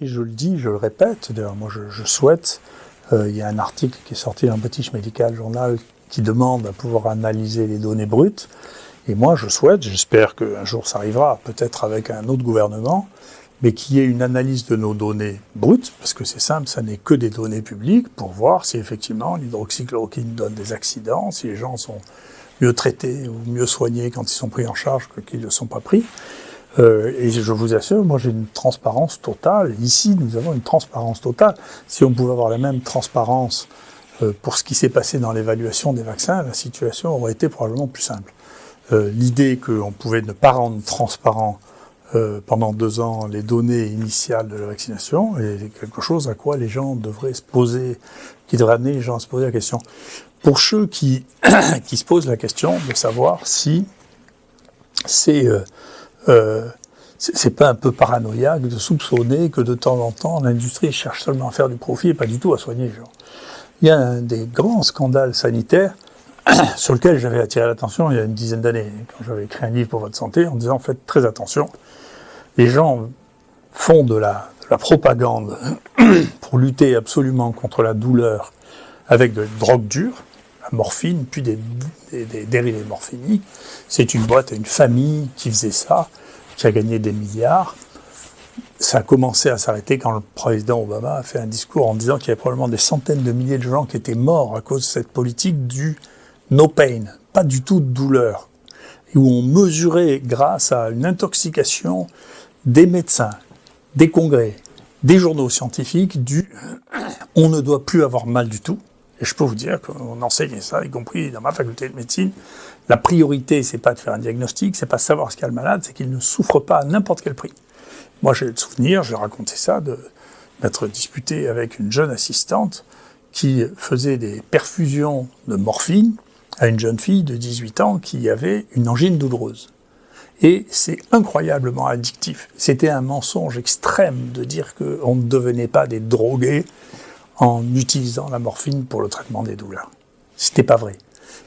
Et je le dis, je le répète, d'ailleurs moi je souhaite, il y a un article qui est sorti dans British Medical Journal qui demande à pouvoir analyser les données brutes, et moi je souhaite, j'espère qu'un jour ça arrivera, peut-être avec un autre gouvernement, mais qu'il y ait une analyse de nos données brutes, parce que c'est simple, ça n'est que des données publiques, pour voir si effectivement l'hydroxychloroquine donne des accidents, si les gens sont mieux traités ou mieux soignés quand ils sont pris en charge que qu'ils ne sont pas pris. Et je vous assure, moi j'ai une transparence totale. Ici, nous avons une transparence totale. Si on pouvait avoir la même transparence pour ce qui s'est passé dans l'évaluation des vaccins, la situation aurait été probablement plus simple. L'idée qu'on pouvait ne pas rendre transparent pendant 2 ans les données initiales de la vaccination est quelque chose à quoi les gens devraient se poser, qui devrait amener les gens à se poser la question. Pour ceux qui se posent la question de savoir si c'est pas un peu paranoïaque de soupçonner que de temps en temps l'industrie cherche seulement à faire du profit et pas du tout à soigner les gens. Il y a un des grands scandales sanitaires sur lequel j'avais attiré l'attention il y a une dizaine d'années, quand j'avais écrit un livre pour votre santé, en disant faites très attention. Les gens font de la propagande pour lutter absolument contre la douleur avec de drogues dures, la morphine, puis des dérivés morphiniques. C'est une boîte, une famille qui faisait ça, qui a gagné des milliards. Ça a commencé à s'arrêter quand le président Obama a fait un discours en disant qu'il y avait probablement des centaines de milliers de gens qui étaient morts à cause de cette politique du no pain, pas du tout de douleur, et où on mesurait grâce à une intoxication des médecins, des congrès, des journaux scientifiques on ne doit plus avoir mal du tout. Et je peux vous dire qu'on enseigne ça, y compris dans ma faculté de médecine. La priorité, c'est pas de faire un diagnostic, c'est pas de savoir ce qu'a le malade, c'est qu'il ne souffre pas à n'importe quel prix. Moi, j'ai le souvenir, j'ai raconté ça, d'être disputé avec une jeune assistante qui faisait des perfusions de morphine à une jeune fille de 18 ans qui avait une angine douloureuse. Et c'est incroyablement addictif. C'était un mensonge extrême de dire qu'on ne devenait pas des drogués en utilisant la morphine pour le traitement des douleurs. C'était pas vrai.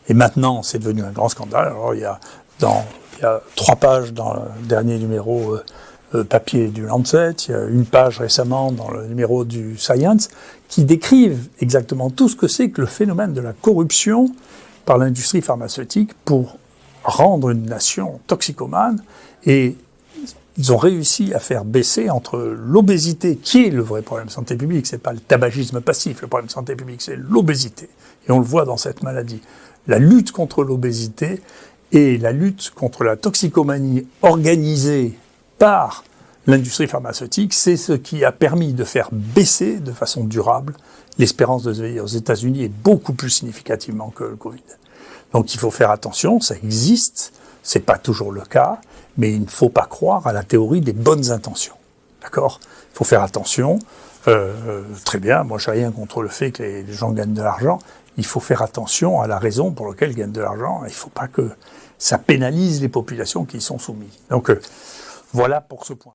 Et maintenant, c'est devenu un grand scandale. Alors, il y a 3 pages dans le dernier numéro papier du Lancet, il y a 1 page récemment dans le numéro du Science, qui décrivent exactement tout ce que c'est que le phénomène de la corruption par l'industrie pharmaceutique pour rendre une nation toxicomane. Et ils ont réussi à faire baisser entre l'obésité, qui est le vrai problème de santé publique, c'est pas le tabagisme passif, le problème de santé publique, c'est l'obésité. Et on le voit dans cette maladie. La lutte contre l'obésité et la lutte contre la toxicomanie organisée par l'industrie pharmaceutique, c'est ce qui a permis de faire baisser de façon durable l'espérance de vie aux États-Unis et beaucoup plus significativement que le Covid. Donc il faut faire attention, ça existe, c'est pas toujours le cas, mais il ne faut pas croire à la théorie des bonnes intentions. D'accord ? Il faut faire attention. Très bien, moi j'ai rien contre le fait que les gens gagnent de l'argent. Il faut faire attention à la raison pour laquelle ils gagnent de l'argent. Il ne faut pas que ça pénalise les populations qui y sont soumises. Donc voilà pour ce point.